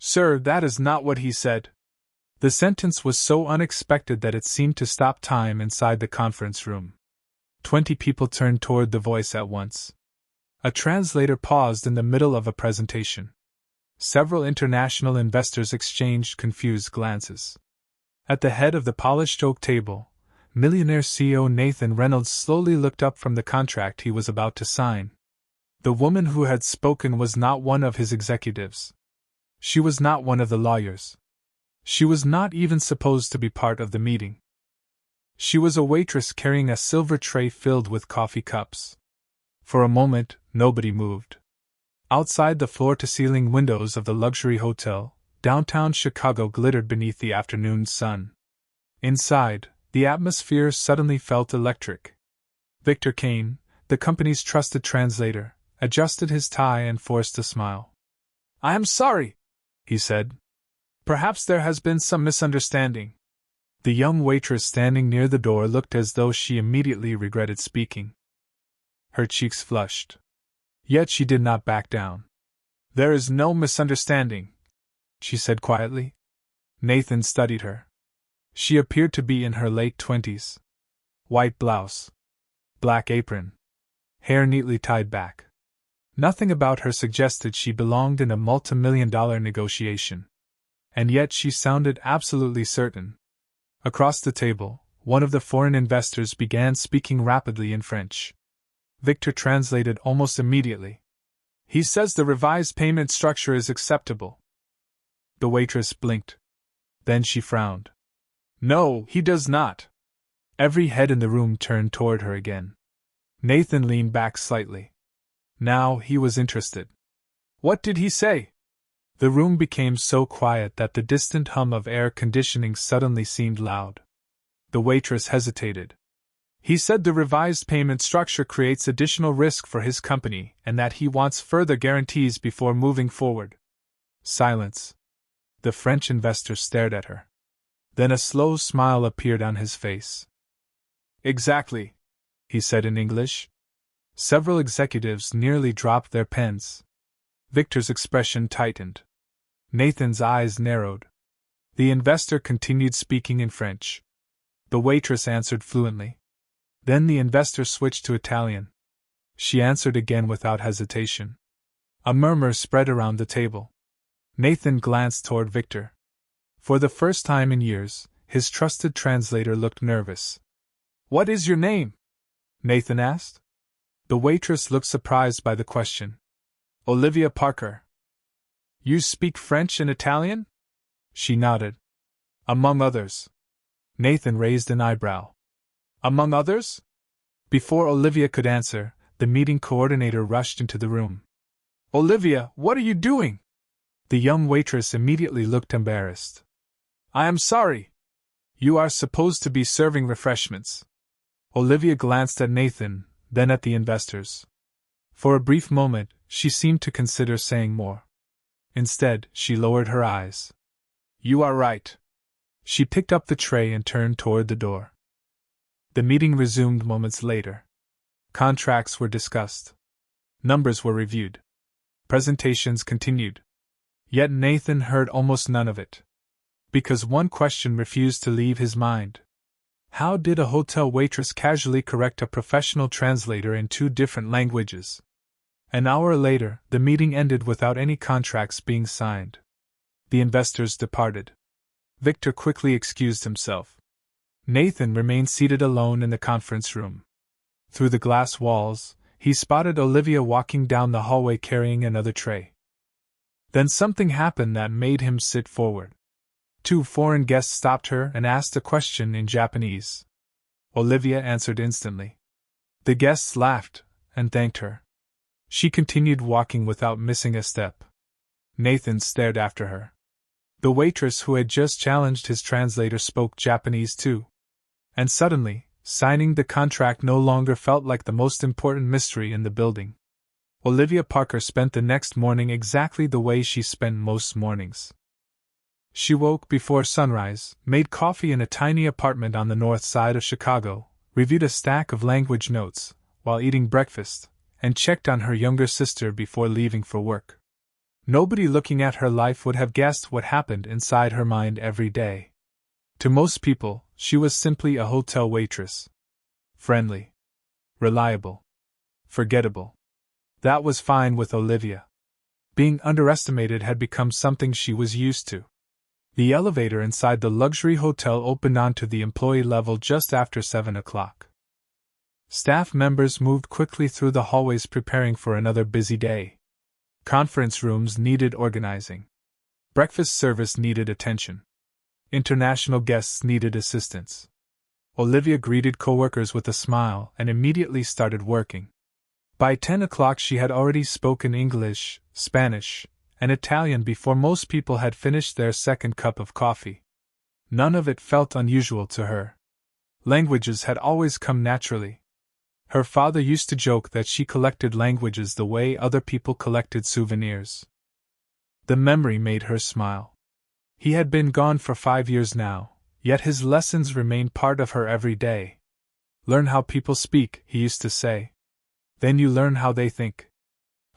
Sir, that is not what he said. The sentence was so unexpected that it seemed to stop time inside the conference room. 20 people turned toward the voice at once. A translator paused in the middle of a presentation. Several international investors exchanged confused glances. At the head of the polished oak table, Millionaire CEO Nathan Reynolds slowly looked up from the contract he was about to sign. The woman who had spoken was not one of his executives. She was not one of the lawyers. She was not even supposed to be part of the meeting. She was a waitress carrying a silver tray filled with coffee cups. For a moment, nobody moved. Outside the floor-to-ceiling windows of the luxury hotel, downtown Chicago glittered beneath the afternoon sun. Inside, the atmosphere suddenly felt electric. Victor Kane, the company's trusted translator, adjusted his tie and forced a smile. "I am sorry," he said. "Perhaps there has been some misunderstanding." The young waitress standing near the door looked as though she immediately regretted speaking. Her cheeks flushed. Yet she did not back down. "There is no misunderstanding," she said quietly. Nathan studied her. She appeared to be in her late 20s. White blouse. Black apron. Hair neatly tied back. Nothing about her suggested she belonged in a multi-million-dollar negotiation. And yet she sounded absolutely certain. Across the table, one of the foreign investors began speaking rapidly in French. Victor translated almost immediately. "He says the revised payment structure is acceptable." The waitress blinked. Then she frowned. "No, he does not." Every head in the room turned toward her again. Nathan leaned back slightly. Now he was interested. "What did he say?" The room became so quiet that the distant hum of air conditioning suddenly seemed loud. The waitress hesitated. "He said the revised payment structure creates additional risk for his company and that he wants further guarantees before moving forward." Silence. The French investor stared at her. Then a slow smile appeared on his face. "Exactly," he said in English. Several executives nearly dropped their pens. Victor's expression tightened. Nathan's eyes narrowed. The investor continued speaking in French. The waitress answered fluently. Then the investor switched to Italian. She answered again without hesitation. A murmur spread around the table. Nathan glanced toward Victor. For the first time in years, his trusted translator looked nervous. "What is your name?" Nathan asked. The waitress looked surprised by the question. "Olivia Parker." "You speak French and Italian?" She nodded. "Among others." Nathan raised an eyebrow. "Among others?" Before Olivia could answer, the meeting coordinator rushed into the room. "Olivia, what are you doing?" The young waitress immediately looked embarrassed. "I am sorry. You are supposed to be serving refreshments." Olivia glanced at Nathan, then at the investors. For a brief moment, she seemed to consider saying more. Instead, she lowered her eyes. "You are right." She picked up the tray and turned toward the door. The meeting resumed moments later. Contracts were discussed. Numbers were reviewed. Presentations continued. Yet Nathan heard almost none of it. Because one question refused to leave his mind. How did a hotel waitress casually correct a professional translator in 2 different languages? An hour later, the meeting ended without any contracts being signed. The investors departed. Victor quickly excused himself. Nathan remained seated alone in the conference room. Through the glass walls, he spotted Olivia walking down the hallway carrying another tray. Then something happened that made him sit forward. 2 foreign guests stopped her and asked a question in Japanese. Olivia answered instantly. The guests laughed and thanked her. She continued walking without missing a step. Nathan stared after her. The waitress who had just challenged his translator spoke Japanese too. And suddenly, signing the contract no longer felt like the most important mystery in the building. Olivia Parker spent the next morning exactly the way she spent most mornings. She woke before sunrise, made coffee in a tiny apartment on the north side of Chicago, reviewed a stack of language notes while eating breakfast, and checked on her younger sister before leaving for work. Nobody looking at her life would have guessed what happened inside her mind every day. To most people, she was simply a hotel waitress. Friendly. Reliable. Forgettable. That was fine with Olivia. Being underestimated had become something she was used to. The elevator inside the luxury hotel opened onto the employee level just after 7 o'clock. Staff members moved quickly through the hallways preparing for another busy day. Conference rooms needed organizing. Breakfast service needed attention. International guests needed assistance. Olivia greeted coworkers with a smile and immediately started working. By 10 o'clock she had already spoken English, Spanish, and Italian before most people had finished their second cup of coffee. None of it felt unusual to her. Languages had always come naturally. Her father used to joke that she collected languages the way other people collected souvenirs. The memory made her smile. He had been gone for 5 years now, yet his lessons remained part of her every day. Learn how people speak, he used to say. Then you learn how they think.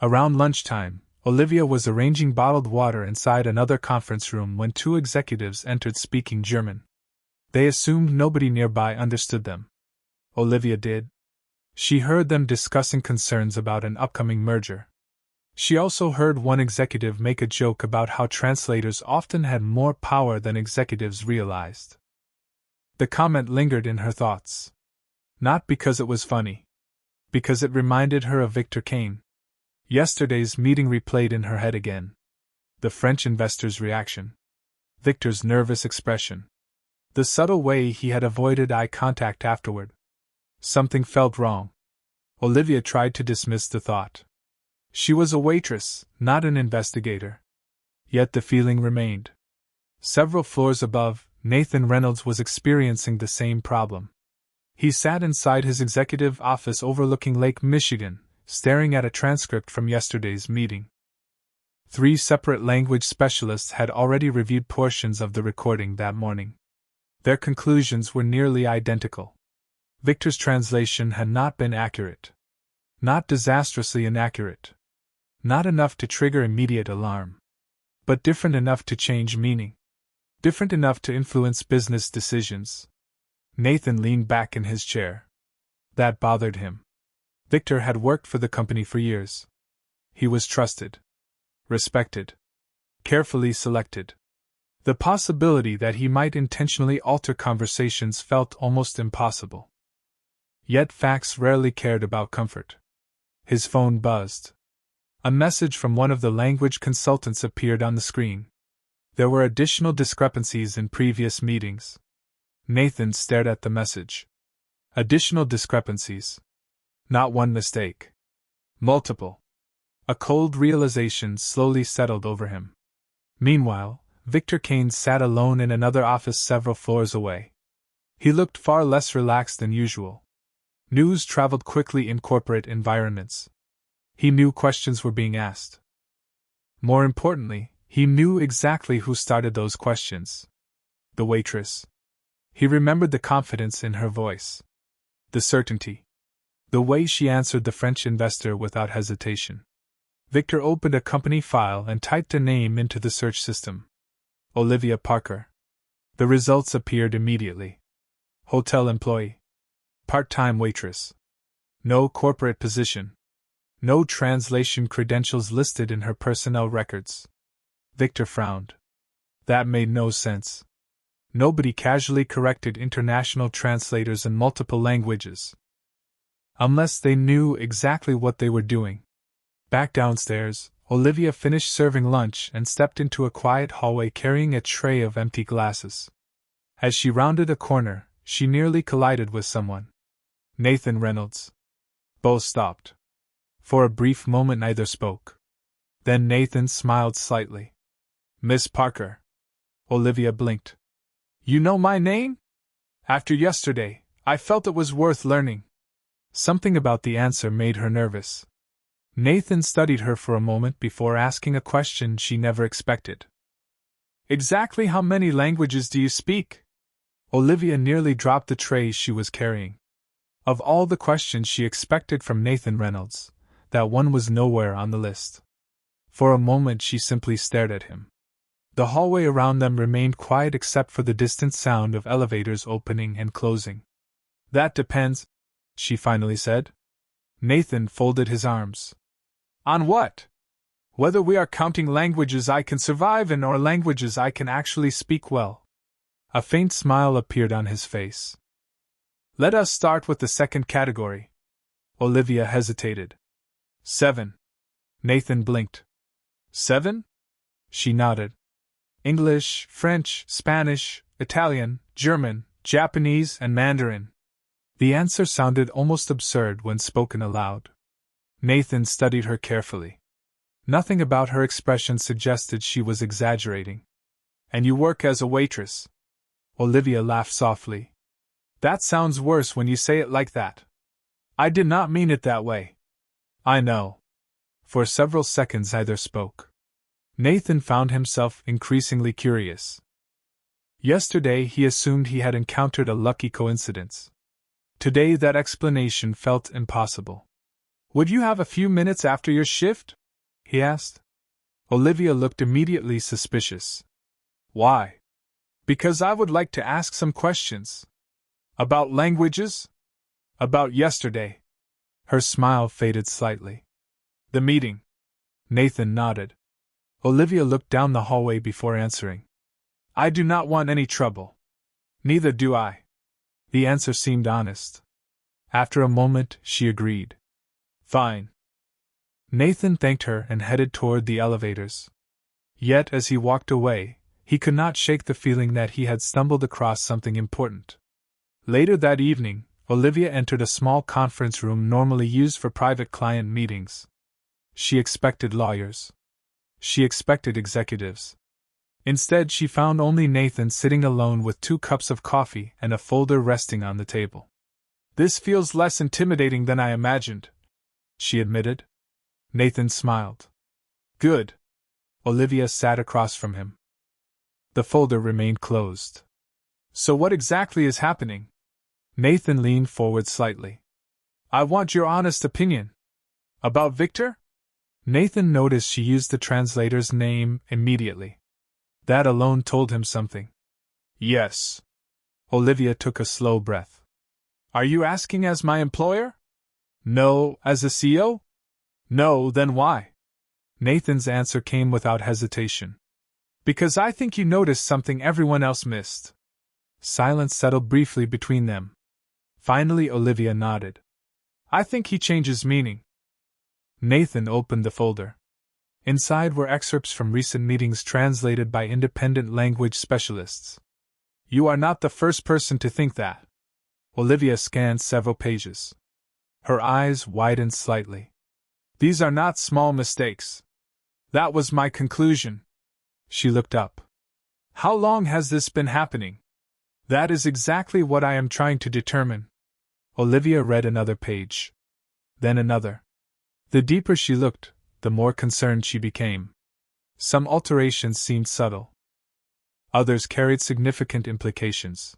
Around lunchtime, Olivia was arranging bottled water inside another conference room when 2 executives entered speaking German. They assumed nobody nearby understood them. Olivia did. She heard them discussing concerns about an upcoming merger. She also heard one executive make a joke about how translators often had more power than executives realized. The comment lingered in her thoughts. Not because it was funny. Because it reminded her of Victor Kane. Yesterday's meeting replayed in her head again. The French investor's reaction. Victor's nervous expression. The subtle way he had avoided eye contact afterward. Something felt wrong. Olivia tried to dismiss the thought. She was a waitress, not an investigator. Yet the feeling remained. Several floors above, Nathan Reynolds was experiencing the same problem. He sat inside his executive office overlooking Lake Michigan, staring at a transcript from yesterday's meeting. 3 separate language specialists had already reviewed portions of the recording that morning. Their conclusions were nearly identical. Victor's translation had not been accurate. Not disastrously inaccurate. Not enough to trigger immediate alarm. But different enough to change meaning. Different enough to influence business decisions. Nathan leaned back in his chair. That bothered him. Victor had worked for the company for years. He was trusted. Respected. Carefully selected. The possibility that he might intentionally alter conversations felt almost impossible. Yet facts rarely cared about comfort. His phone buzzed. A message from one of the language consultants appeared on the screen. There were additional discrepancies in previous meetings. Nathan stared at the message. Additional discrepancies. Not one mistake. Multiple. A cold realization slowly settled over him. Meanwhile, Victor Kane sat alone in another office several floors away. He looked far less relaxed than usual. News traveled quickly in corporate environments. He knew questions were being asked. More importantly, he knew exactly who started those questions. The waitress. He remembered the confidence in her voice. The certainty. The way she answered the French investor without hesitation. Victor opened a company file and typed a name into the search system. Olivia Parker. The results appeared immediately. Hotel employee. Part-time waitress. No corporate position. No translation credentials listed in her personnel records. Victor frowned. That made no sense. Nobody casually corrected international translators in multiple languages. Unless they knew exactly what they were doing. Back downstairs, Olivia finished serving lunch and stepped into a quiet hallway carrying a tray of empty glasses. As she rounded a corner, she nearly collided with someone. Nathan Reynolds. Both stopped. For a brief moment neither spoke. Then Nathan smiled slightly. Miss Parker. Olivia blinked. You know my name? After yesterday, I felt it was worth learning. Something about the answer made her nervous. Nathan studied her for a moment before asking a question she never expected. Exactly how many languages do you speak? Olivia nearly dropped the tray she was carrying. Of all the questions she expected from Nathan Reynolds, that one was nowhere on the list. For a moment she simply stared at him. The hallway around them remained quiet except for the distant sound of elevators opening and closing. That depends, she finally said. Nathan folded his arms. On what? Whether we are counting languages I can survive in or languages I can actually speak well. A faint smile appeared on his face. Let us start with the second category. Olivia hesitated. 7. Nathan blinked. 7? She nodded. English, French, Spanish, Italian, German, Japanese, and Mandarin. The answer sounded almost absurd when spoken aloud. Nathan studied her carefully. Nothing about her expression suggested she was exaggerating. And you work as a waitress? Olivia laughed softly. That sounds worse when you say it like that. I did not mean it that way. I know. For several seconds neither spoke. Nathan found himself increasingly curious. Yesterday he assumed he had encountered a lucky coincidence. Today that explanation felt impossible. Would you have a few minutes after your shift? He asked. Olivia looked immediately suspicious. Why? Because I would like to ask some questions. About languages? About yesterday. Her smile faded slightly. The meeting. Nathan nodded. Olivia looked down the hallway before answering. I do not want any trouble. Neither do I. The answer seemed honest. After a moment, she agreed. Fine. Nathan thanked her and headed toward the elevators. Yet as he walked away, he could not shake the feeling that he had stumbled across something important. Later that evening, Olivia entered a small conference room normally used for private client meetings. She expected lawyers. She expected executives. Instead, she found only Nathan sitting alone with 2 cups of coffee and a folder resting on the table. This feels less intimidating than I imagined, she admitted. Nathan smiled. Good. Olivia sat across from him. The folder remained closed. So what exactly is happening? Nathan leaned forward slightly. I want your honest opinion. About Victor? Nathan noticed she used the translator's name immediately. That alone told him something. Yes. Olivia took a slow breath. Are you asking as my employer? No, as a CEO? No, then why? Nathan's answer came without hesitation. Because I think you noticed something everyone else missed. Silence settled briefly between them. Finally, Olivia nodded. I think he changes meaning. Nathan opened the folder. Inside were excerpts from recent meetings translated by independent language specialists. You are not the first person to think that. Olivia scanned several pages. Her eyes widened slightly. These are not small mistakes. That was my conclusion. She looked up. How long has this been happening? That is exactly what I am trying to determine. Olivia read another page. Then another. The deeper she looked, the more concerned she became. Some alterations seemed subtle. Others carried significant implications.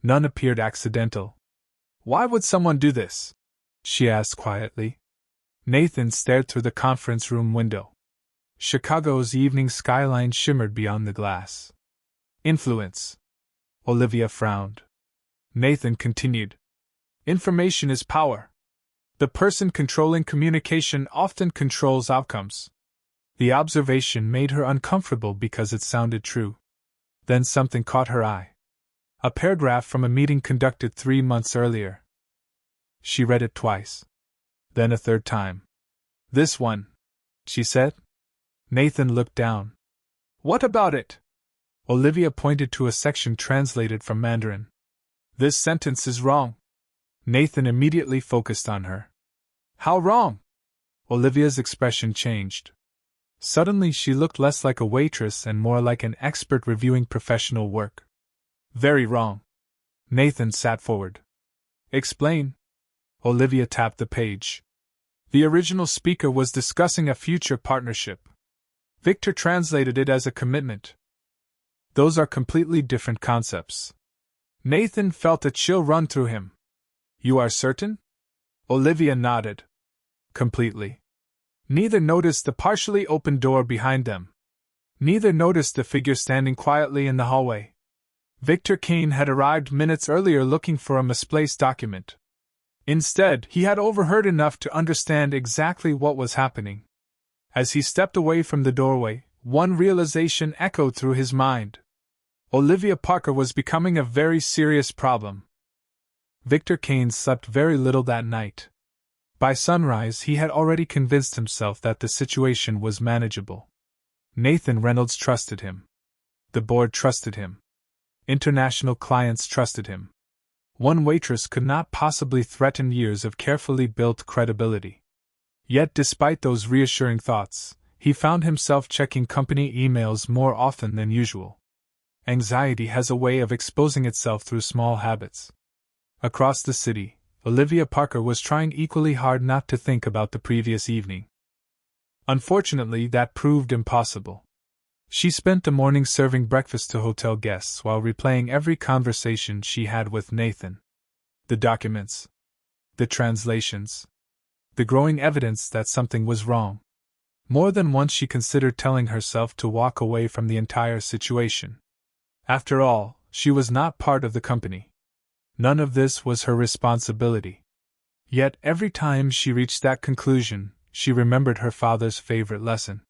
None appeared accidental. Why would someone do this? She asked quietly. Nathan stared through the conference room window. Chicago's evening skyline shimmered beyond the glass. Influence. Olivia frowned. Nathan continued. Information is power. The person controlling communication often controls outcomes. The observation made her uncomfortable because it sounded true. Then something caught her eye. A paragraph from a meeting conducted 3 months earlier. She read it twice. Then a third time. This one, she said. Nathan looked down. What about it? Olivia pointed to a section translated from Mandarin. This sentence is wrong. Nathan immediately focused on her. How wrong? Olivia's expression changed. Suddenly she looked less like a waitress and more like an expert reviewing professional work. Very wrong. Nathan sat forward. Explain. Olivia tapped the page. The original speaker was discussing a future partnership. Victor translated it as a commitment. Those are completely different concepts. Nathan felt a chill run through him. You are certain? Olivia nodded. Completely. Neither noticed the partially open door behind them. Neither noticed the figure standing quietly in the hallway. Victor Kane had arrived minutes earlier looking for a misplaced document. Instead, he had overheard enough to understand exactly what was happening. As he stepped away from the doorway, one realization echoed through his mind. Olivia Parker was becoming a very serious problem. Victor Kane slept very little that night. By sunrise, he had already convinced himself that the situation was manageable. Nathan Reynolds trusted him. The board trusted him. International clients trusted him. One waitress could not possibly threaten years of carefully built credibility. Yet despite those reassuring thoughts, he found himself checking company emails more often than usual. Anxiety has a way of exposing itself through small habits. Across the city, Olivia Parker was trying equally hard not to think about the previous evening. Unfortunately, that proved impossible. She spent the morning serving breakfast to hotel guests while replaying every conversation she had with Nathan. The documents. The translations. The growing evidence that something was wrong. More than once she considered telling herself to walk away from the entire situation. After all, she was not part of the company. None of this was her responsibility. Yet every time she reached that conclusion, she remembered her father's favorite lesson.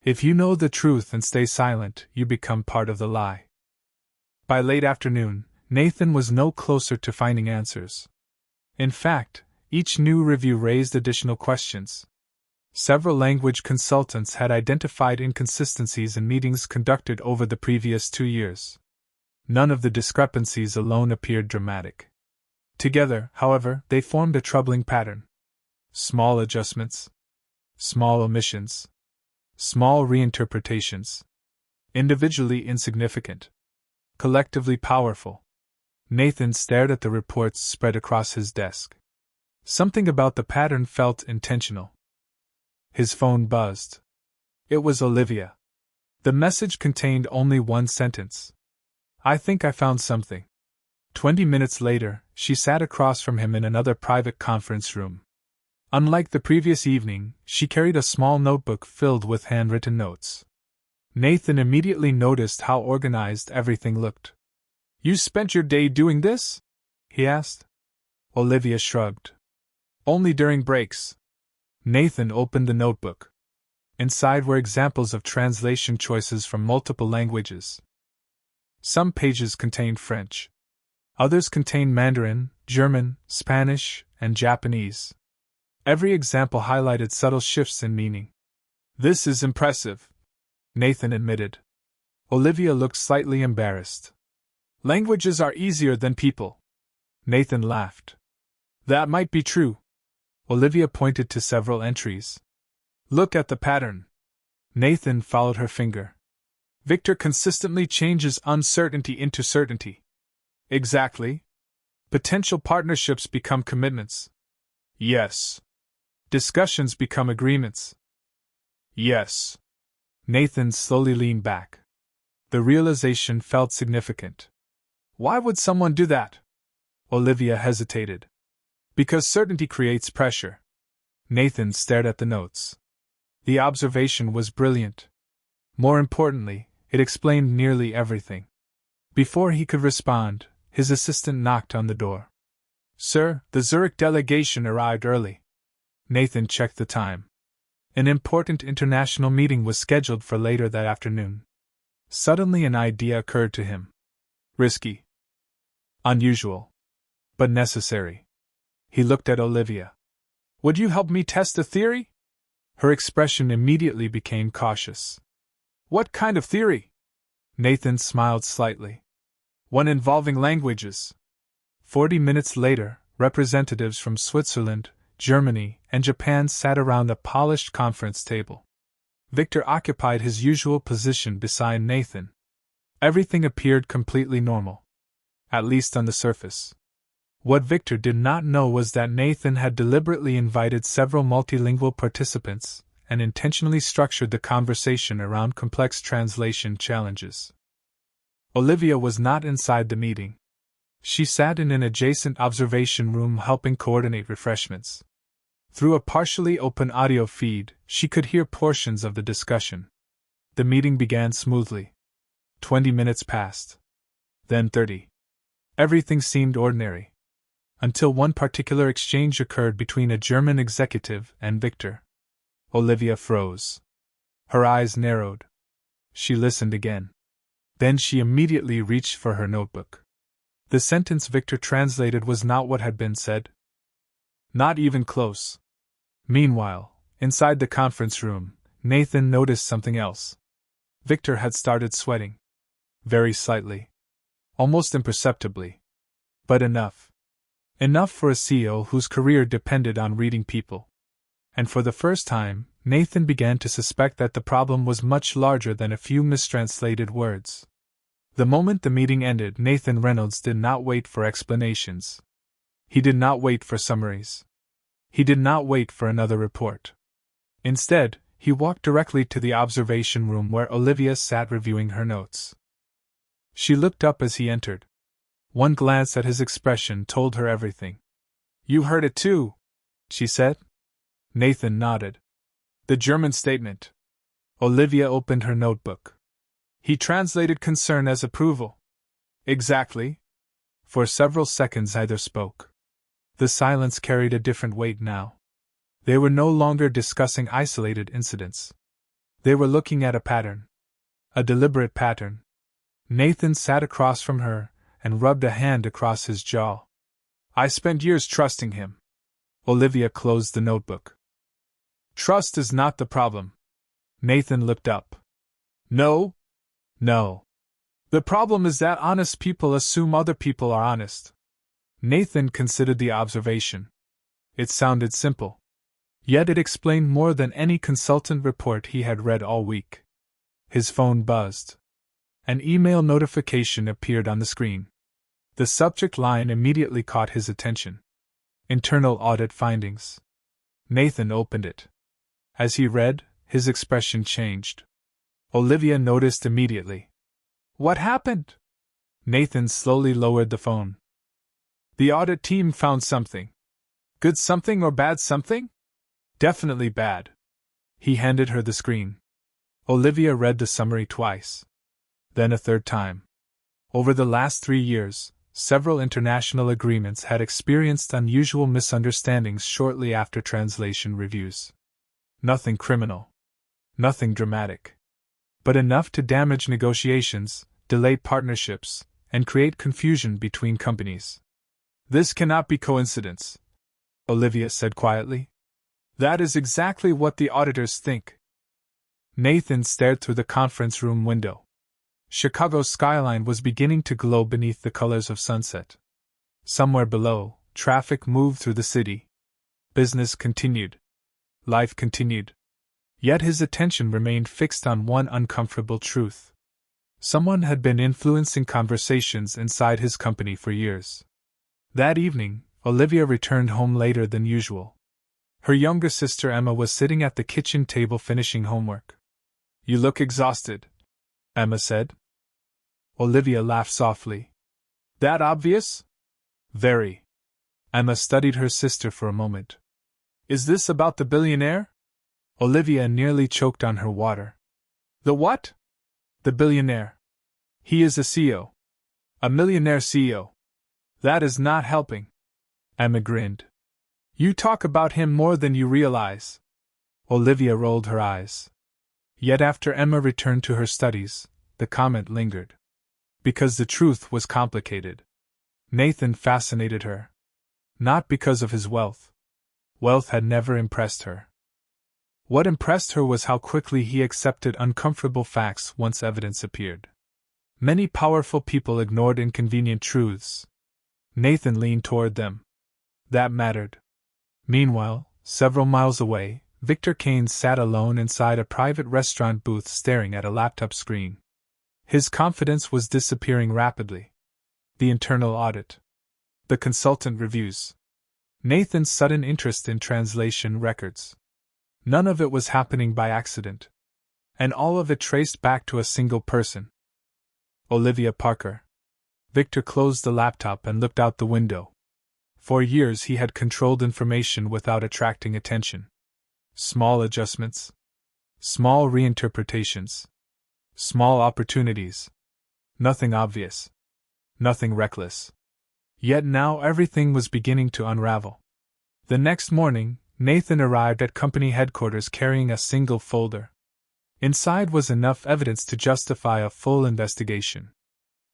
If you know the truth and stay silent, you become part of the lie. By late afternoon, Nathan was no closer to finding answers. In fact, each new review raised additional questions. Several language consultants had identified inconsistencies in meetings conducted over the previous 2 years. None of the discrepancies alone appeared dramatic. Together, however, they formed a troubling pattern. Small adjustments. Small omissions. Small reinterpretations. Individually insignificant. Collectively powerful. Nathan stared at the reports spread across his desk. Something about the pattern felt intentional. His phone buzzed. It was Olivia. The message contained only one sentence. "I think I found something." 20 minutes later, she sat across from him in another private conference room. Unlike the previous evening, she carried a small notebook filled with handwritten notes. Nathan immediately noticed how organized everything looked. "You spent your day doing this?" he asked. Olivia shrugged. "Only during breaks." Nathan opened the notebook. Inside were examples of translation choices from multiple languages. Some pages contained French. Others contained Mandarin, German, Spanish, and Japanese. Every example highlighted subtle shifts in meaning. "This is impressive," Nathan admitted. Olivia looked slightly embarrassed. "Languages are easier than people." Nathan laughed. "That might be true." Olivia pointed to several entries. "Look at the pattern." Nathan followed her finger. "Victor consistently changes uncertainty into certainty." "Exactly. Potential partnerships become commitments." "Yes." "Discussions become agreements." "Yes." Nathan slowly leaned back. The realization felt significant. "Why would someone do that?" Olivia hesitated. "Because certainty creates pressure." Nathan stared at the notes. The observation was brilliant. More importantly, it explained nearly everything. Before he could respond, his assistant knocked on the door. "Sir, the Zurich delegation arrived early." Nathan checked the time. An important international meeting was scheduled for later that afternoon. Suddenly an idea occurred to him. Risky. Unusual. But necessary. He looked at Olivia. "Would you help me test the theory?" Her expression immediately became cautious. "What kind of theory?" Nathan smiled slightly. "One involving languages." 40 minutes later, representatives from Switzerland, Germany, and Japan sat around a polished conference table. Victor occupied his usual position beside Nathan. Everything appeared completely normal. At least on the surface. What Victor did not know was that Nathan had deliberately invited several multilingual participants and intentionally structured the conversation around complex translation challenges. Olivia was not inside the meeting. She sat in an adjacent observation room helping coordinate refreshments. Through a partially open audio feed, she could hear portions of the discussion. The meeting began smoothly. 20 minutes passed. Then 30. Everything seemed ordinary. Until one particular exchange occurred between a German executive and Victor. Olivia froze. Her eyes narrowed. She listened again. Then she immediately reached for her notebook. The sentence Victor translated was not what had been said. Not even close. Meanwhile, inside the conference room, Nathan noticed something else. Victor had started sweating. Very slightly. Almost imperceptibly. But enough. Enough for a CEO whose career depended on reading people. And for the first time, Nathan began to suspect that the problem was much larger than a few mistranslated words. The moment the meeting ended, Nathan Reynolds did not wait for explanations. He did not wait for summaries. He did not wait for another report. Instead, he walked directly to the observation room where Olivia sat reviewing her notes. She looked up as he entered. One glance at his expression told her everything. "You heard it too," she said. Nathan nodded. "The German statement." Olivia opened her notebook. "He translated concern as approval." "Exactly." For several seconds neither spoke. The silence carried a different weight now. They were no longer discussing isolated incidents. They were looking at a pattern. A deliberate pattern. Nathan sat across from her and rubbed a hand across his jaw. "I spent years trusting him." Olivia closed the notebook. "Trust is not the problem." Nathan looked up. "No? No. The problem is that honest people assume other people are honest." Nathan considered the observation. It sounded simple. Yet it explained more than any consultant report he had read all week. His phone buzzed. An email notification appeared on the screen. The subject line immediately caught his attention. Internal audit findings. Nathan opened it. As he read, his expression changed. Olivia noticed immediately. "What happened?" Nathan slowly lowered the phone. "The audit team found something." "Good something or bad something?" "Definitely bad." He handed her the screen. Olivia read the summary twice. Then a third time. Over the last 3 years, several international agreements had experienced unusual misunderstandings shortly after translation reviews. Nothing criminal. Nothing dramatic. But enough to damage negotiations, delay partnerships, and create confusion between companies. "This cannot be coincidence," Olivia said quietly. "That is exactly what the auditors think." Nathan stared through the conference room window. Chicago's skyline was beginning to glow beneath the colors of sunset. Somewhere below, traffic moved through the city. Business continued. Life continued. Yet his attention remained fixed on one uncomfortable truth. Someone had been influencing conversations inside his company for years. That evening, Olivia returned home later than usual. Her younger sister Emma was sitting at the kitchen table finishing homework. "You look exhausted," Emma said. Olivia laughed softly. "That obvious?" "Very." Emma studied her sister for a moment. "Is this about the billionaire?" Olivia nearly choked on her water. "The what?" "The billionaire. He is a CEO. A millionaire CEO. That is not helping." Emma grinned. "You talk about him more than you realize." Olivia rolled her eyes. Yet after Emma returned to her studies, the comment lingered. Because the truth was complicated. Nathan fascinated her. Not because of his wealth. Wealth had never impressed her. What impressed her was how quickly he accepted uncomfortable facts once evidence appeared. Many powerful people ignored inconvenient truths. Nathan leaned toward them. That mattered. Meanwhile, several miles away, Victor Kane sat alone inside a private restaurant booth staring at a laptop screen. His confidence was disappearing rapidly. The internal audit. The consultant reviews. Nathan's sudden interest in translation records. None of it was happening by accident. And all of it traced back to a single person. Olivia Parker. Victor closed the laptop and looked out the window. For years he had controlled information without attracting attention. Small adjustments. Small reinterpretations. Small opportunities. Nothing obvious. Nothing reckless. Yet now everything was beginning to unravel. The next morning, Nathan arrived at company headquarters carrying a single folder. Inside was enough evidence to justify a full investigation.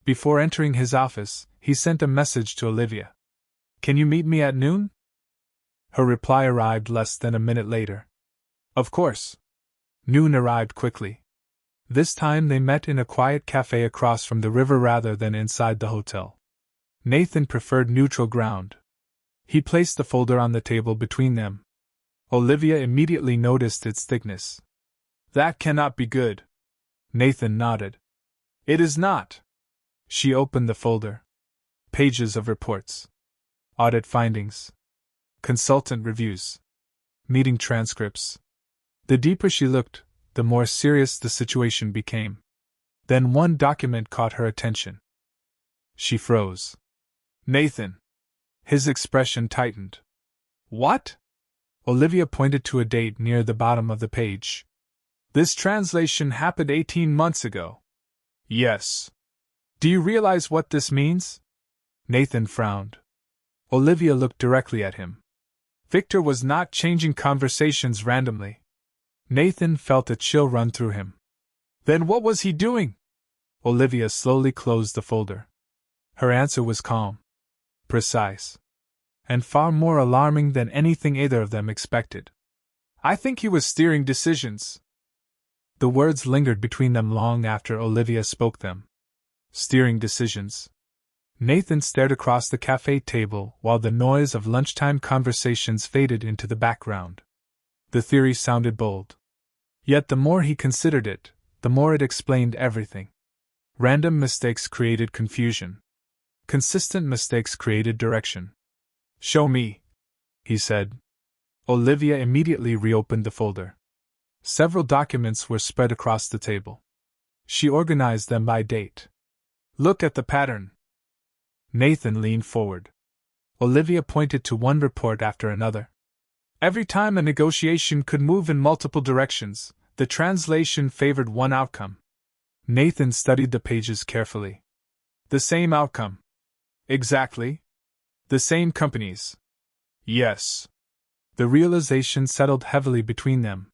Before entering his office, he sent a message to Olivia. "Can you meet me at noon?" Her reply arrived less than a minute later. "Of course." Noon arrived quickly. This time they met in a quiet cafe across from the river rather than inside the hotel. Nathan preferred neutral ground. He placed the folder on the table between them. Olivia immediately noticed its thickness. "That cannot be good." Nathan nodded. "It is not." She opened the folder. Pages of reports. Audit findings. Consultant reviews. Meeting transcripts. The deeper she looked, the more serious the situation became. Then one document caught her attention. She froze. "Nathan." His expression tightened. "What?" Olivia pointed to a date near the bottom of the page. "This translation happened 18 months ago." "Yes." "Do you realize what this means?" Nathan frowned. Olivia looked directly at him. Victor was not changing conversations randomly. Nathan felt a chill run through him. "Then what was he doing?" Olivia slowly closed the folder. Her answer was calm, precise, and far more alarming than anything either of them expected. "I think he was steering decisions." The words lingered between them long after Olivia spoke them. Steering decisions. Nathan stared across the cafe table while the noise of lunchtime conversations faded into the background. The theory sounded bold. Yet the more he considered it, the more it explained everything. Random mistakes created confusion. Consistent mistakes created direction. "Show me," he said. Olivia immediately reopened the folder. Several documents were spread across the table. She organized them by date. "Look at the pattern." Nathan leaned forward. Olivia pointed to one report after another. Every time a negotiation could move in multiple directions, the translation favored one outcome. Nathan studied the pages carefully. "The same outcome." "Exactly." "The same companies." "Yes." The realization settled heavily between them.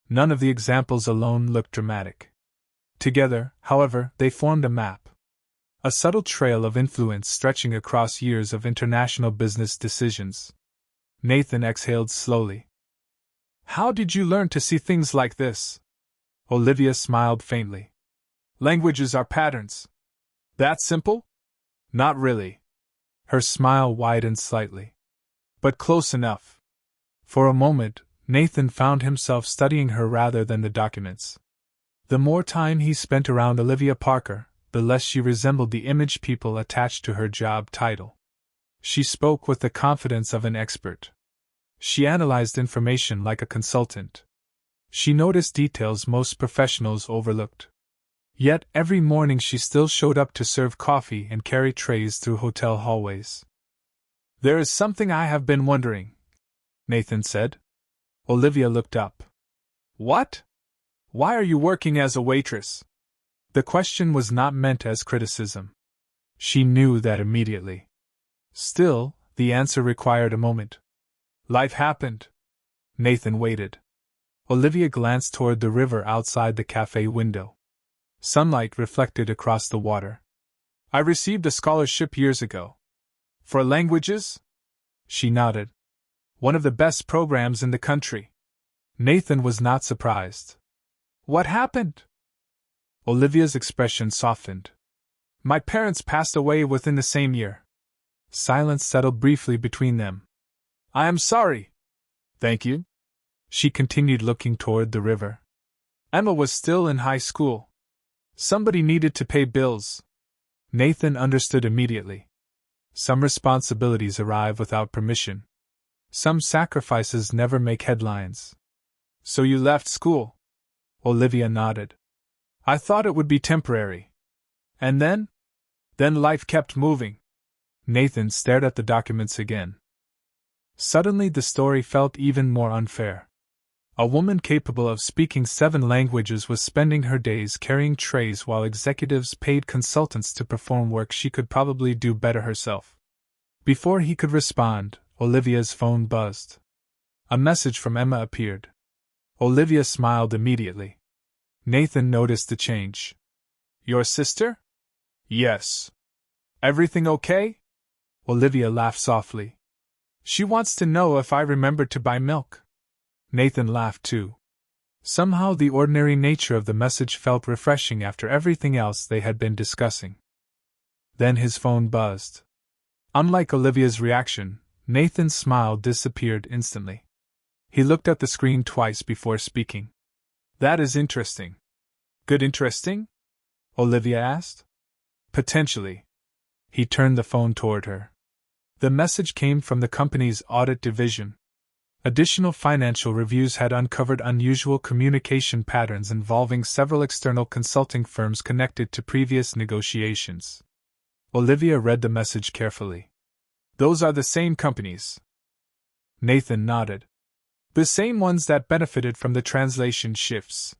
None of the examples alone looked dramatic. Together, however, they formed a map. A subtle trail of influence stretching across years of international business decisions. Nathan exhaled slowly. "How did you learn to see things like this?" Olivia smiled faintly. "Languages are patterns." "That simple?" "Not really." Her smile widened slightly. "But close enough." For a moment, Nathan found himself studying her rather than the documents. The more time he spent around Olivia Parker, the less she resembled the image people attached to her job title. She spoke with the confidence of an expert. She analyzed information like a consultant. She noticed details most professionals overlooked. Yet every morning she still showed up to serve coffee and carry trays through hotel hallways. "There is something I have been wondering," Nathan said. Olivia looked up. "What? Why are you working as a waitress?" The question was not meant as criticism. She knew that immediately. Still, the answer required a moment. "Life happened." Nathan waited. Olivia glanced toward the river outside the cafe window. Sunlight reflected across the water. "I received a scholarship years ago." "For languages?" She nodded. "One of the best programs in the country." Nathan was not surprised. "What happened?" Olivia's expression softened. "My parents passed away within the same year." Silence settled briefly between them. "I am sorry." "Thank you." She continued looking toward the river. "Emma was still in high school. Somebody needed to pay bills." Nathan understood immediately. Some responsibilities arrive without permission. Some sacrifices never make headlines. "So you left school?" Olivia nodded. "I thought it would be temporary." "And then?" "Then life kept moving." Nathan stared at the documents again. Suddenly the story felt even more unfair. A woman capable of speaking 7 languages was spending her days carrying trays while executives paid consultants to perform work she could probably do better herself. Before he could respond, Olivia's phone buzzed. A message from Emma appeared. Olivia smiled immediately. Nathan noticed the change. Your sister? Yes. Everything okay? Olivia laughed softly. She wants to know if I remembered to buy milk. Nathan laughed too. Somehow the ordinary nature of the message felt refreshing after everything else they had been discussing. Then his phone buzzed. Unlike Olivia's reaction, Nathan's smile disappeared instantly. He looked at the screen twice before speaking. That is interesting. Good interesting? Olivia asked. Potentially. He turned the phone toward her. The message came from the company's audit division. Additional financial reviews had uncovered unusual communication patterns involving several external consulting firms connected to previous negotiations. Olivia read the message carefully. Those are the same companies. Nathan nodded. The same ones that benefited from the translation shifts.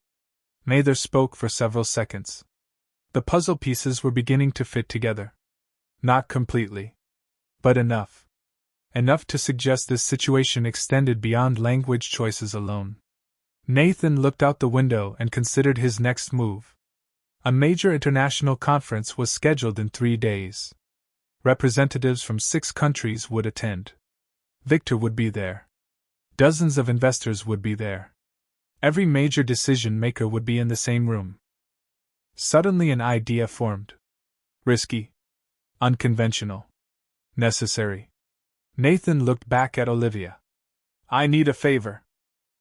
Neither spoke for several seconds. The puzzle pieces were beginning to fit together. Not completely. But enough. Enough to suggest this situation extended beyond language choices alone. Nathan looked out the window and considered his next move. A major international conference was scheduled in 3 days. Representatives from 6 countries would attend. Victor would be there. Dozens of investors would be there. Every major decision maker would be in the same room. Suddenly an idea formed. Risky. Unconventional. Necessary. Nathan looked back at Olivia. I need a favor.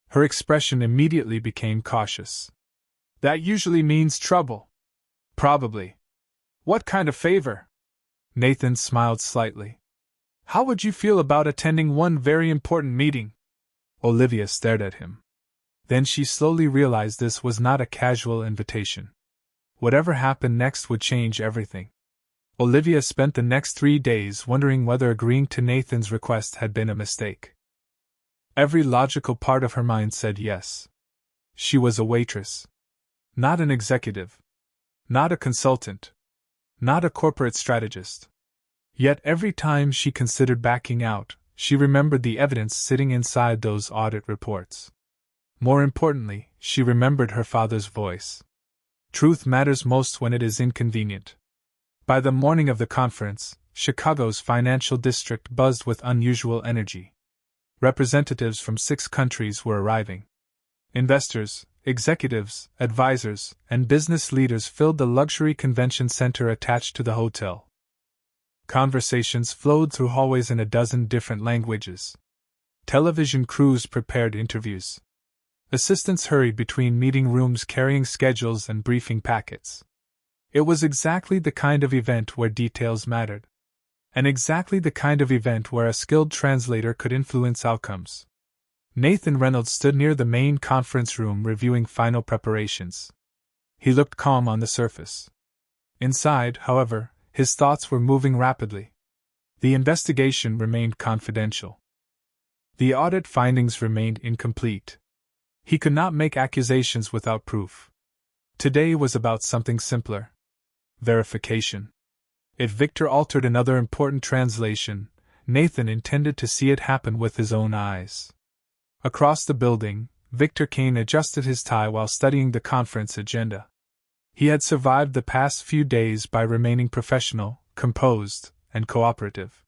Her expression immediately became cautious. That usually means trouble. Probably. What kind of favor? Nathan smiled slightly. How would you feel about attending one very important meeting? Olivia stared at him. Then she slowly realized this was not a casual invitation. Whatever happened next would change everything. Olivia spent the next 3 days wondering whether agreeing to Nathan's request had been a mistake. Every logical part of her mind said yes. She was a waitress. Not an executive. Not a consultant. Not a corporate strategist. Yet every time she considered backing out, she remembered the evidence sitting inside those audit reports. More importantly, she remembered her father's voice. Truth matters most when it is inconvenient. By the morning of the conference, Chicago's financial district buzzed with unusual energy. Representatives from 6 countries were arriving. Investors, executives, advisors, and business leaders filled the luxury convention center attached to the hotel. Conversations flowed through hallways in a dozen different languages. Television crews prepared interviews. Assistants hurried between meeting rooms carrying schedules and briefing packets. It was exactly the kind of event where details mattered. And exactly the kind of event where a skilled translator could influence outcomes. Nathan Reynolds stood near the main conference room reviewing final preparations. He looked calm on the surface. Inside, however, his thoughts were moving rapidly. The investigation remained confidential. The audit findings remained incomplete. He could not make accusations without proof. Today was about something simpler. Verification. If Victor altered another important translation, Nathan intended to see it happen with his own eyes. Across the building, Victor Kane adjusted his tie while studying the conference agenda. He had survived the past few days by remaining professional, composed, and cooperative.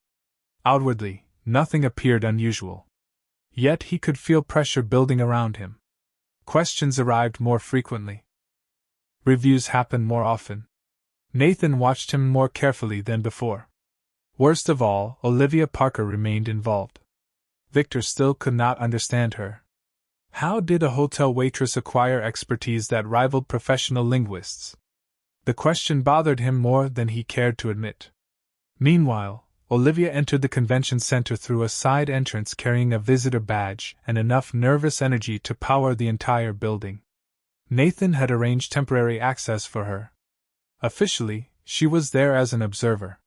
Outwardly, nothing appeared unusual. Yet he could feel pressure building around him. Questions arrived more frequently. Reviews happened more often. Nathan watched him more carefully than before. Worst of all, Olivia Parker remained involved. Victor still could not understand her. How did a hotel waitress acquire expertise that rivaled professional linguists? The question bothered him more than he cared to admit. Meanwhile, Olivia entered the convention center through a side entrance carrying a visitor badge and enough nervous energy to power the entire building. Nathan had arranged temporary access for her. Officially, she was there as an observer.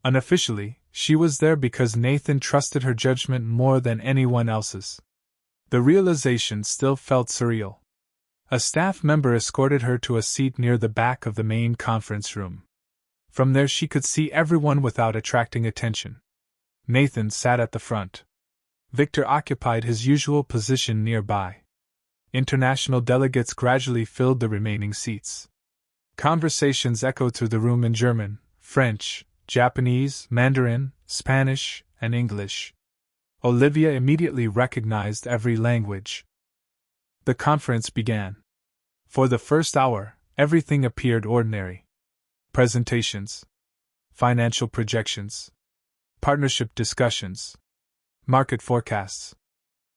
Unofficially, she was there because Nathan trusted her judgment more than anyone else's. The realization still felt surreal. A staff member escorted her to a seat near the back of the main conference room. From there she could see everyone without attracting attention. Nathan sat at the front. Victor occupied his usual position nearby. International delegates gradually filled the remaining seats. Conversations echoed through the room in German, French, Japanese, Mandarin, Spanish, and English. Olivia immediately recognized every language. The conference began. For the first hour, everything appeared ordinary. Presentations, financial projections, partnership discussions, market forecasts.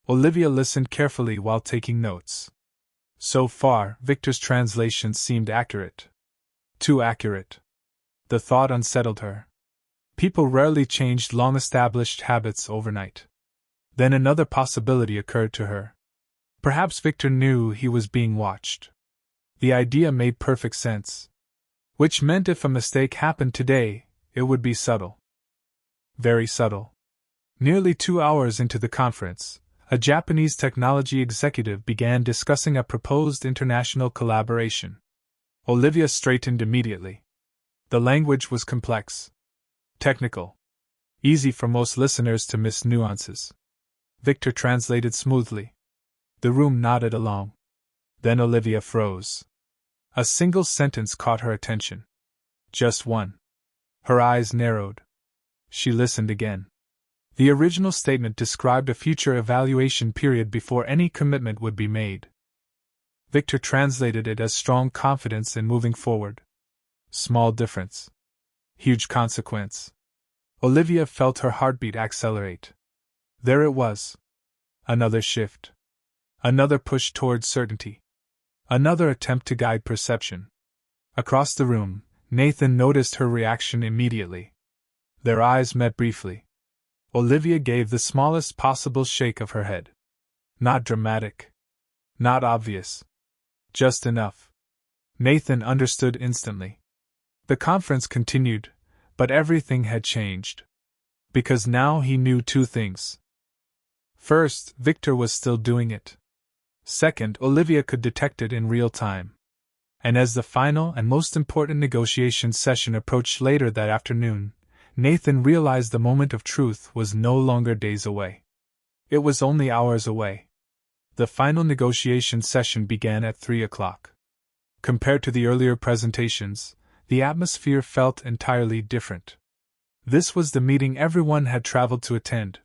Olivia listened carefully while taking notes. So far, Victor's translation seemed accurate. Too accurate. The thought unsettled her. People rarely changed long-established habits overnight. Then another possibility occurred to her. Perhaps Victor knew he was being watched. The idea made perfect sense. Which meant if a mistake happened today, it would be subtle. Very subtle. Nearly 2 hours into the conference, a Japanese technology executive began discussing a proposed international collaboration. Olivia straightened immediately. The language was complex. Technical. Easy for most listeners to miss nuances. Victor translated smoothly. The room nodded along. Then Olivia froze. A single sentence caught her attention. Just one. Her eyes narrowed. She listened again. The original statement described a future evaluation period before any commitment would be made. Victor translated it as strong confidence in moving forward. Small difference. Huge consequence. Olivia felt her heartbeat accelerate. There it was. Another shift. Another push towards certainty. Another attempt to guide perception. Across the room, Nathan noticed her reaction immediately. Their eyes met briefly. Olivia gave the smallest possible shake of her head. Not dramatic. Not obvious. Just enough. Nathan understood instantly. The conference continued, but everything had changed. Because now he knew two things. First, Victor was still doing it. Second, Olivia could detect it in real time. And as the final and most important negotiation session approached later that afternoon, Nathan realized the moment of truth was no longer days away. It was only hours away. The final negotiation session began at 3 o'clock. Compared to the earlier presentations, the atmosphere felt entirely different. This was the meeting everyone had traveled to attend.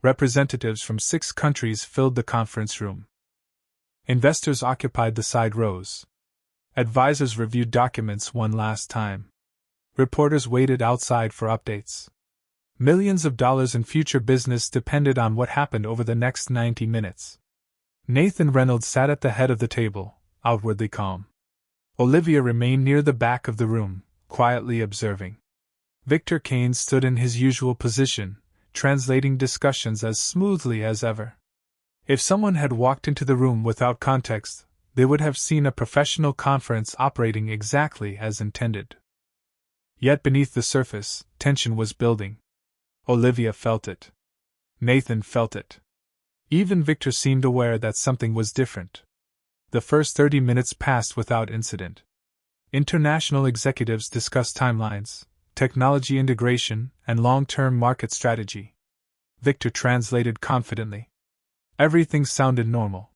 Representatives from 6 countries filled the conference room. Investors occupied the side rows. Advisors reviewed documents one last time. Reporters waited outside for updates. Millions of dollars in future business depended on what happened over the next 90 minutes. Nathan Reynolds sat at the head of the table, outwardly calm. Olivia remained near the back of the room, quietly observing. Victor Kane stood in his usual position, translating discussions as smoothly as ever. If someone had walked into the room without context, they would have seen a professional conference operating exactly as intended. Yet beneath the surface, tension was building. Olivia felt it. Nathan felt it. Even Victor seemed aware that something was different. The first 30 minutes passed without incident. International executives discussed timelines, technology integration, and long-term market strategy. Victor translated confidently. Everything sounded normal.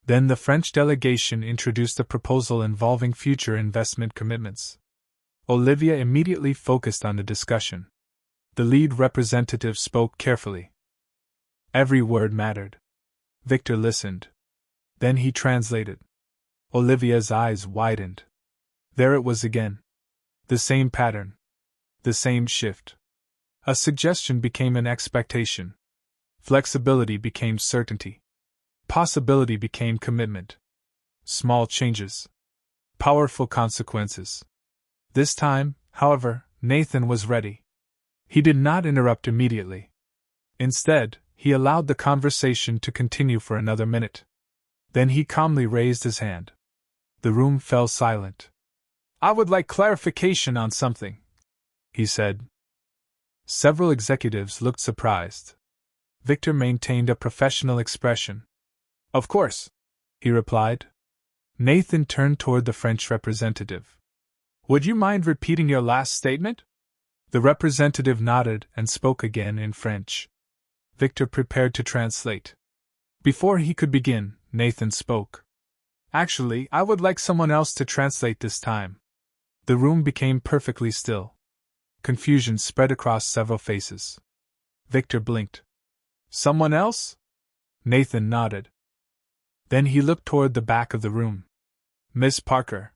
Then the French delegation introduced a proposal involving future investment commitments. Olivia immediately focused on the discussion. The lead representative spoke carefully. Every word mattered. Victor listened. Then he translated. Olivia's eyes widened. There it was again. The same pattern. The same shift. A suggestion became an expectation. Flexibility became certainty. Possibility became commitment. Small changes. Powerful consequences. This time, however, Nathan was ready. He did not interrupt immediately. Instead, he allowed the conversation to continue for another minute. Then he calmly raised his hand. The room fell silent. "I would like clarification on something," he said. Several executives looked surprised. Victor maintained a professional expression. "Of course," he replied. Nathan turned toward the French representative. "Would you mind repeating your last statement?" The representative nodded and spoke again in French. Victor prepared to translate. Before he could begin, Nathan spoke. "Actually, I would like someone else to translate this time." The room became perfectly still. Confusion spread across several faces. Victor blinked. "Someone else?" Nathan nodded. Then he looked toward the back of the room. "Miss Parker."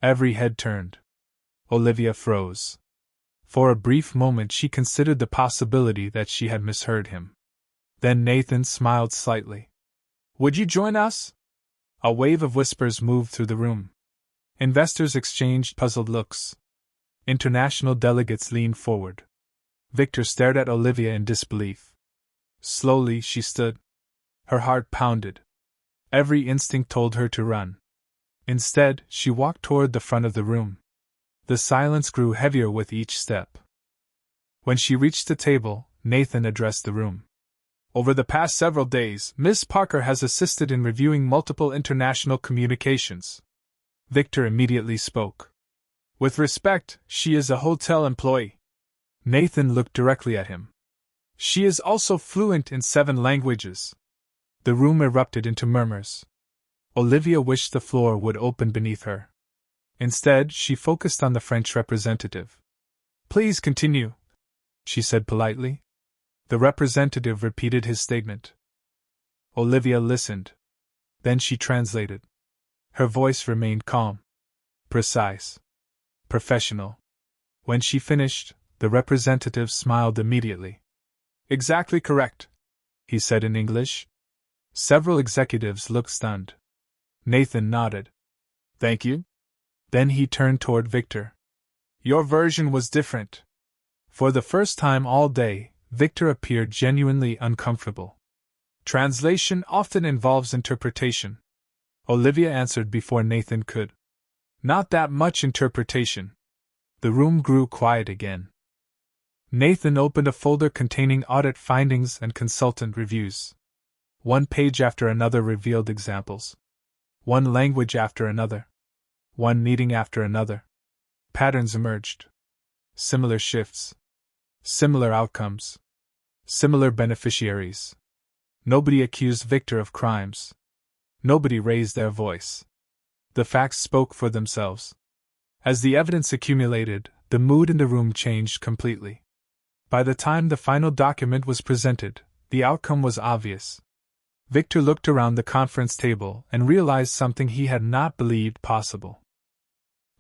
Every head turned. Olivia froze. For a brief moment she considered the possibility that she had misheard him. Then Nathan smiled slightly. "Would you join us?" A wave of whispers moved through the room. Investors exchanged puzzled looks. International delegates leaned forward. Victor stared at Olivia in disbelief. Slowly she stood. Her heart pounded. Every instinct told her to run. Instead, she walked toward the front of the room. The silence grew heavier with each step. When she reached the table, Nathan addressed the room. "Over the past several days, Miss Parker has assisted in reviewing multiple international communications." Victor immediately spoke. "With respect, she is a hotel employee." Nathan looked directly at him. "She is also fluent in 7 languages." The room erupted into murmurs. Olivia wished the floor would open beneath her. Instead, she focused on the French representative. "Please continue," she said politely. The representative repeated his statement. Olivia listened. Then she translated. Her voice remained calm, precise, professional. When she finished, the representative smiled immediately. "Exactly correct," he said in English. Several executives looked stunned. Nathan nodded. "Thank you." Then he turned toward Victor. "Your version was different." For the first time all day, Victor appeared genuinely uncomfortable. "Translation often involves interpretation," Olivia answered before Nathan could. "Not that much interpretation." The room grew quiet again. Nathan opened a folder containing audit findings and consultant reviews. One page after another revealed examples. One language after another. One meeting after another. Patterns emerged. Similar shifts. Similar outcomes. Similar beneficiaries. Nobody accused Victor of crimes. Nobody raised their voice. The facts spoke for themselves. As the evidence accumulated, the mood in the room changed completely. By the time the final document was presented, the outcome was obvious. Victor looked around the conference table and realized something he had not believed possible.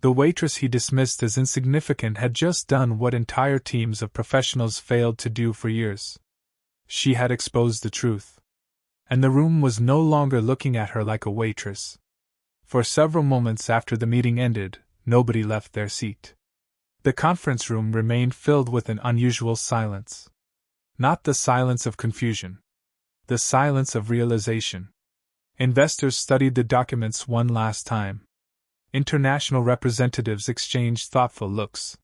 The waitress he dismissed as insignificant had just done what entire teams of professionals failed to do for years. She had exposed the truth. And the room was no longer looking at her like a waitress. For several moments after the meeting ended, nobody left their seat. The conference room remained filled with an unusual silence. Not the silence of confusion. The silence of realization. Investors studied the documents one last time. International representatives exchanged thoughtful looks.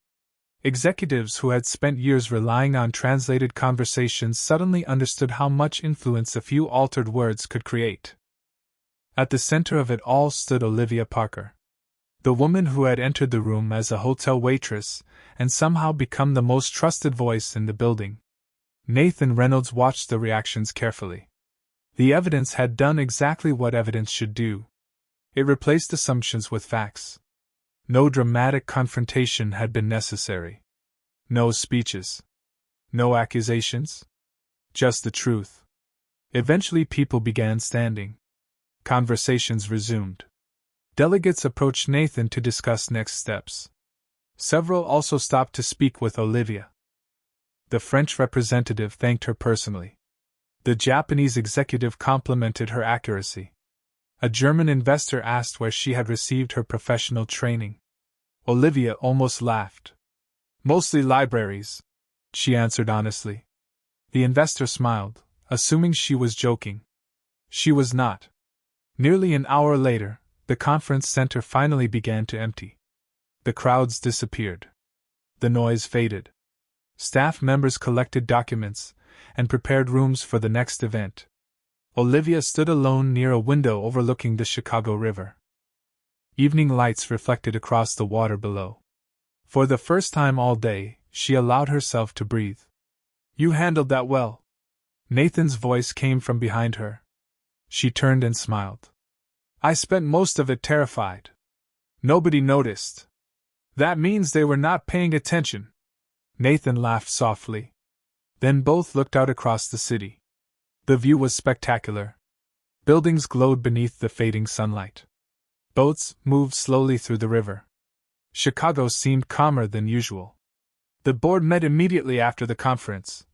Executives who had spent years relying on translated conversations suddenly understood how much influence a few altered words could create. At the center of it all stood Olivia Parker. The woman who had entered the room as a hotel waitress and somehow become the most trusted voice in the building. Nathan Reynolds watched the reactions carefully. The evidence had done exactly what evidence should do. It replaced assumptions with facts. No dramatic confrontation had been necessary. No speeches. No accusations. Just the truth. Eventually people began standing. Conversations resumed. Delegates approached Nathan to discuss next steps. Several also stopped to speak with Olivia. The French representative thanked her personally. The Japanese executive complimented her accuracy. A German investor asked where she had received her professional training. Olivia almost laughed. "Mostly libraries," she answered honestly. The investor smiled, assuming she was joking. She was not. Nearly an hour later, the conference center finally began to empty. The crowds disappeared. The noise faded. Staff members collected documents and prepared rooms for the next event. Olivia stood alone near a window overlooking the Chicago River. Evening lights reflected across the water below. For the first time all day, she allowed herself to breathe. "You handled that well." Nathan's voice came from behind her. She turned and smiled. "I spent most of it terrified. Nobody noticed." "That means they were not paying attention." Nathan laughed softly. Then both looked out across the city. The view was spectacular. Buildings glowed beneath the fading sunlight. Boats moved slowly through the river. Chicago seemed calmer than usual. "The board met immediately after the conference,"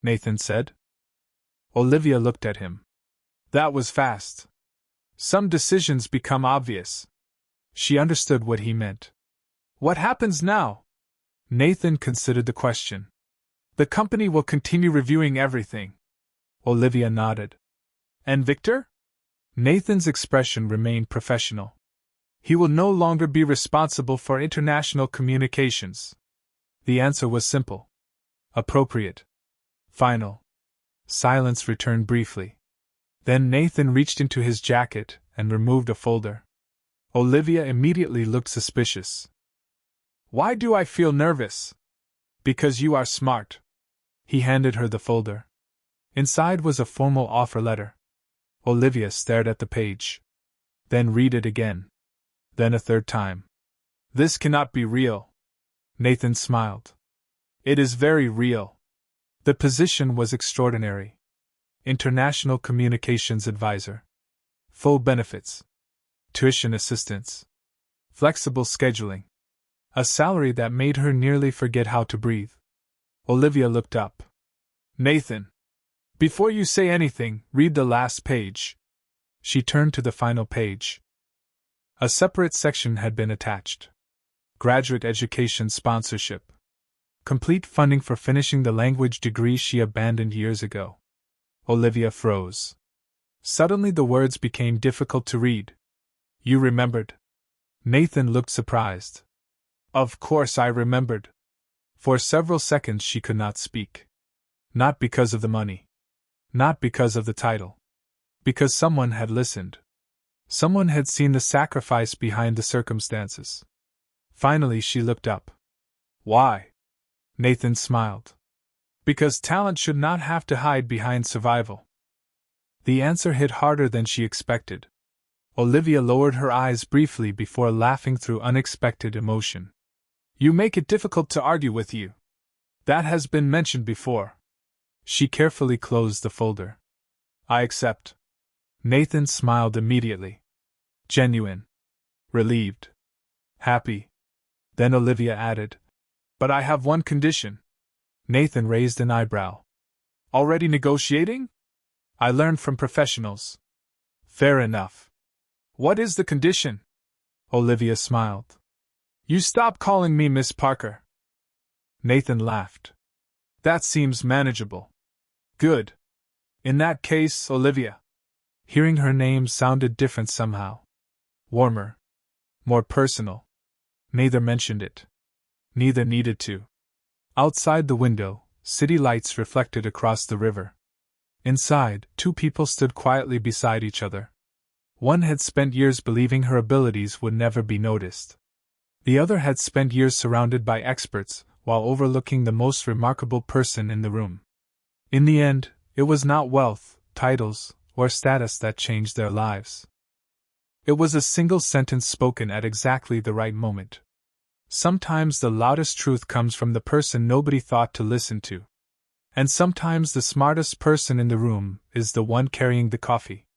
Nathan said. Olivia looked at him. "That was fast. Some decisions become obvious." She understood what he meant. "What happens now?" Nathan considered the question. "The company will continue reviewing everything." Olivia nodded. "And Victor?" Nathan's expression remained professional. "He will no longer be responsible for international communications." The answer was simple. Appropriate. Final. Silence returned briefly. Then Nathan reached into his jacket and removed a folder. Olivia immediately looked suspicious. "Why do I feel nervous?" "Because you are smart." He handed her the folder. Inside was a formal offer letter. Olivia stared at the page. Then read it again. Then a third time. "This cannot be real." Nathan smiled. "It is very real." The position was extraordinary. International Communications Advisor. Full benefits. Tuition assistance. Flexible scheduling. A salary that made her nearly forget how to breathe. Olivia looked up. "Nathan, before you say anything, read the last page." She turned to the final page. A separate section had been attached. Graduate education sponsorship. Complete funding for finishing the language degree she abandoned years ago. Olivia froze. Suddenly the words became difficult to read. "You remembered?" Nathan looked surprised. "Of course I remembered." For several seconds she could not speak. Not because of the money. Not because of the title. Because someone had listened. Someone had seen the sacrifice behind the circumstances. Finally she looked up. "Why?" Nathan smiled. "Because talent should not have to hide behind survival." The answer hit harder than she expected. Olivia lowered her eyes briefly before laughing through unexpected emotion. "You make it difficult to argue with you. That has been mentioned before." She carefully closed the folder. "I accept." Nathan smiled immediately. Genuine. Relieved. Happy. Then Olivia added, "But I have one condition." Nathan raised an eyebrow. "Already negotiating?" "I learned from professionals." "Fair enough. What is the condition?" Olivia smiled. "You stop calling me Miss Parker." Nathan laughed. "That seems manageable." "Good. In that case, Olivia." Hearing her name sounded different somehow. Warmer. More personal. Neither mentioned it. Neither needed to. Outside the window, city lights reflected across the river. Inside, two people stood quietly beside each other. One had spent years believing her abilities would never be noticed. The other had spent years surrounded by experts, while overlooking the most remarkable person in the room. In the end, it was not wealth, titles, or status that changed their lives. It was a single sentence spoken at exactly the right moment. Sometimes the loudest truth comes from the person nobody thought to listen to. And sometimes the smartest person in the room is the one carrying the coffee.